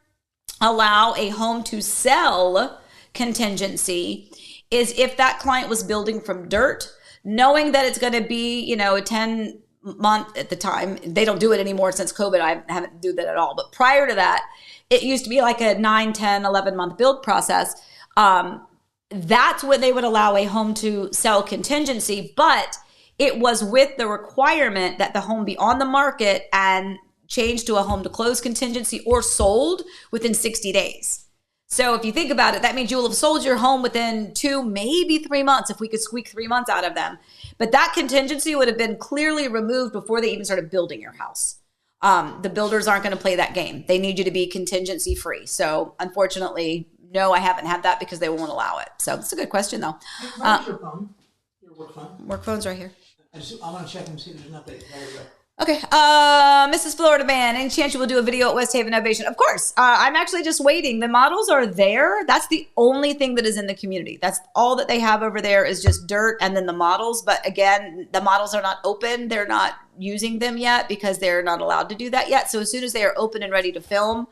allow a home to sell contingency is if that client was building from dirt, knowing that it's going to be, a 10-month at the time. They don't do it anymore since COVID. I haven't do that at all. But prior to that, it used to be like a 9, 10, 11-month build process. That's when they would allow a home to sell contingency, but it was with the requirement that the home be on the market and changed to a home to close contingency or sold within 60 days. So if you think about it, that means you will have sold your home within 2, maybe 3 months, if we could squeak 3 months out of them. But that contingency would have been clearly removed before they even started building your house. The builders aren't going to play that game. They need you to be contingency free. So unfortunately, no, I haven't had that because they won't allow it. So it's a good question though. Where's your phone? Your work phone? Work phone's right here. I want to check and see if there's an update. There we go. Okay, Mrs. Florida Man, any chance you will do a video at West Haven Ovation? Of course. I'm actually just waiting. The models are there. That's the only thing that is in the community. That's all that they have over there is just dirt and then the models. But again, the models are not open. They're not using them yet because they're not allowed to do that yet. So as soon as they are open and ready to film,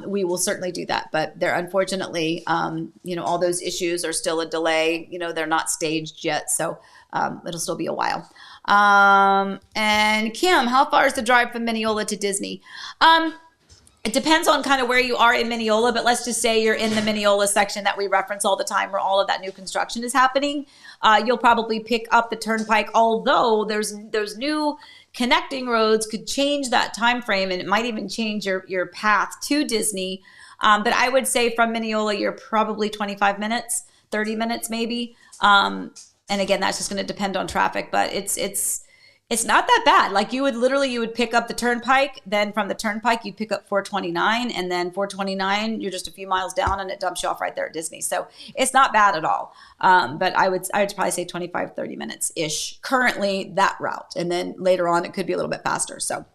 we will certainly do that. But they're unfortunately, all those issues are still a delay. They're not staged yet. So it'll still be a while. And Kim, how far is the drive from Mineola to Disney? It depends on kind of where you are in Mineola, but let's just say you're in the Mineola section that we reference all the time where all of that new construction is happening. You'll probably pick up the turnpike, although there's new connecting roads could change that time frame, and it might even change your path to Disney. But I would say from Mineola, you're probably 25 minutes, 30 minutes maybe. And again, that's just going to depend on traffic, but it's not that bad. Like you would pick up the turnpike, then from the turnpike, you pick up 429, and then 429, you're just a few miles down and it dumps you off right there at Disney. So it's not bad at all. But I would probably say 25, 30 minutes ish currently that route. And then later on, it could be a little bit faster. So,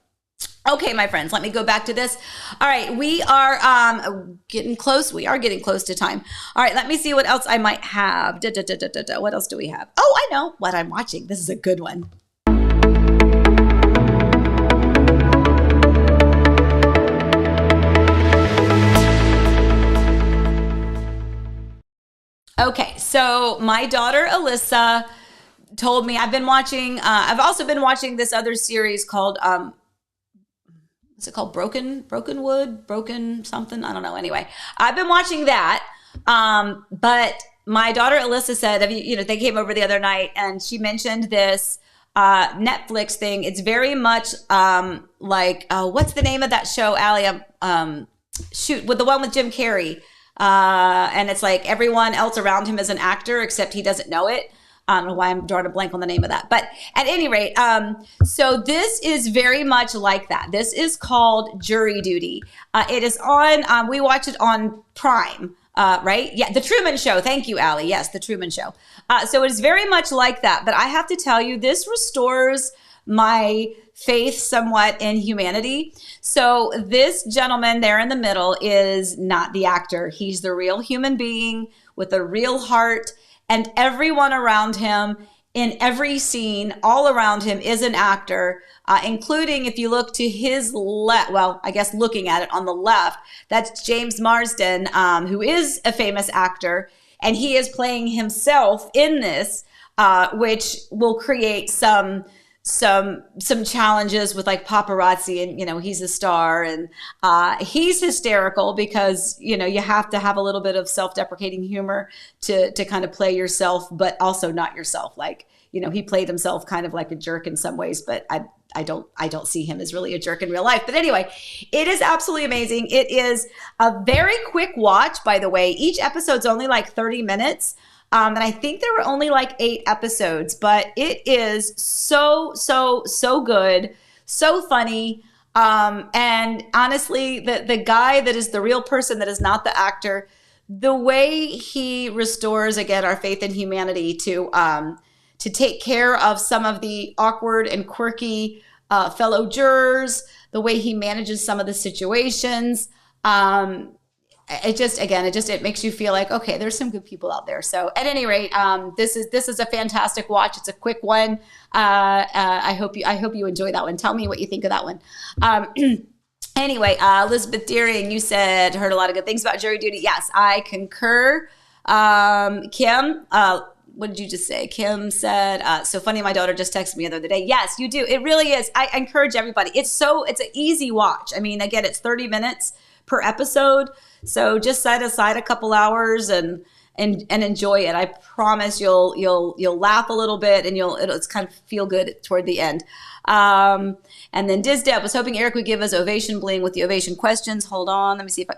okay, my friends, let me go back to this. All right, we are getting close. We are getting close to time. All right, let me see what else I might have. What else do we have? Oh, I know what I'm watching. This is a good one. Okay, so my daughter Alyssa told me I've also been watching this other series called what's it called? Broken Wood, Broken something. I don't know. Anyway, I've been watching that. But my daughter Alyssa said, they came over the other night and she mentioned this Netflix thing. It's very much like, what's the name of that show, Allie? Shoot, with the one with Jim Carrey. And it's like everyone else around him is an actor, except he doesn't know it. I don't know why I'm drawing a blank on the name of that. But at any rate, so this is very much like that. This is called Jury Duty. It is on, we watch it on Prime. Right? Yeah, The Truman Show. Thank you, Allie. Yes, The Truman Show. So it is very much like that. But I have to tell you, this restores my faith somewhat in humanity. So this gentleman there in the middle is not the actor. He's the real human being with a real heart. And everyone around him in every scene, all around him is an actor, including if you look to his left, well, I guess looking at it on the left, that's James Marsden, who is a famous actor, and he is playing himself in this, which will create some challenges with like paparazzi, and he's a star, and he's hysterical because you have to have a little bit of self-deprecating humor to kind of play yourself, but also not yourself. Like he played himself kind of like a jerk in some ways, but I don't see him as really a jerk in real life. But anyway, it is absolutely amazing. It is a very quick watch, by the way. Each episode's only like 30 minutes. And I think there were only like 8 episodes, but it is so good, so funny. And honestly, the guy that is the real person that is not the actor, the way he restores, again, our faith in humanity to take care of some of the awkward and quirky fellow jurors, the way he manages some of the situations, it makes you feel like, okay, there's some good people out there. So at any rate, this is a fantastic watch. It's a quick one. I hope you enjoy that one. Tell me what you think of that one. Anyway, Elizabeth Deering, you heard a lot of good things about Jury Duty. Yes, I concur. Kim, what did you just say? Kim said, so funny, my daughter just texted me the other day. Yes, you do. It really is. I encourage everybody. It's an easy watch. I mean, again, it's 30 minutes per episode. So just set aside a couple hours and enjoy it. I promise you'll laugh a little bit and it's kind of feel good toward the end. And then Dizdeb was hoping Eric would give us ovation bling with the ovation questions. Hold on, let me see if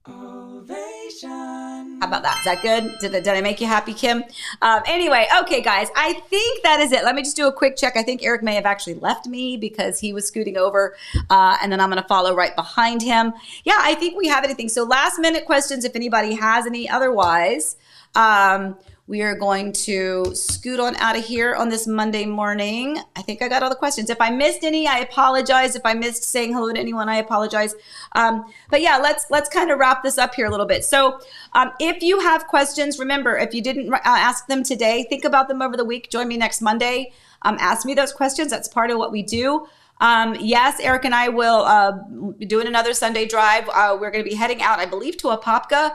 Ovation. How about that? Is that good? Did I make you happy, Kim? Anyway, okay, guys, I think that is it. Let me just do a quick check. I think Eric may have actually left me because he was scooting over, and then I'm going to follow right behind him. Yeah, I think we have anything. So last minute questions, if anybody has any. Otherwise, we are going to scoot on out of here on this Monday morning. I think I got all the questions. If I missed any, I apologize. If I missed saying hello to anyone, I apologize. But yeah, let's kind of wrap this up here a little bit. So if you have questions, remember, if you didn't ask them today, think about them over the week. Join me next Monday. Ask me those questions. That's part of what we do. Yes, Eric and I will be doing another Sunday drive. We're going to be heading out, I believe, to Apopka.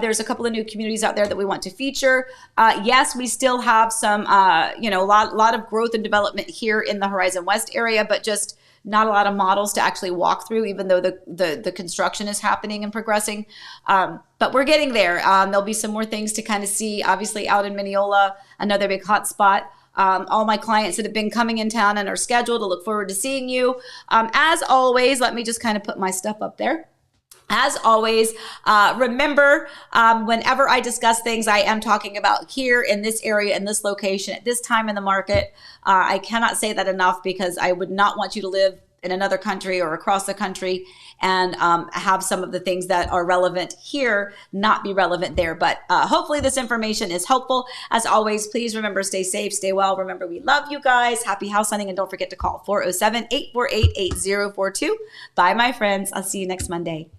There's a couple of new communities out there that we want to feature. Yes, we still have some, a lot of growth and development here in the Horizon West area, but just not a lot of models to actually walk through, even though the construction is happening and progressing. But we're getting there. There'll be some more things to kind of see, obviously, out in Mineola, another big hot spot. All my clients that have been coming in town and are scheduled to look forward to seeing you. As always, let me just kind of put my stuff up there. As always, remember, whenever I discuss things I am talking about here in this area, in this location, at this time in the market, I cannot say that enough because I would not want you to live in another country or across the country and have some of the things that are relevant here not be relevant there. But hopefully this information is helpful. As always, please remember, stay safe, stay well. Remember, we love you guys. Happy house hunting. And don't forget to call 407-848-8042. Bye, my friends. I'll see you next Monday.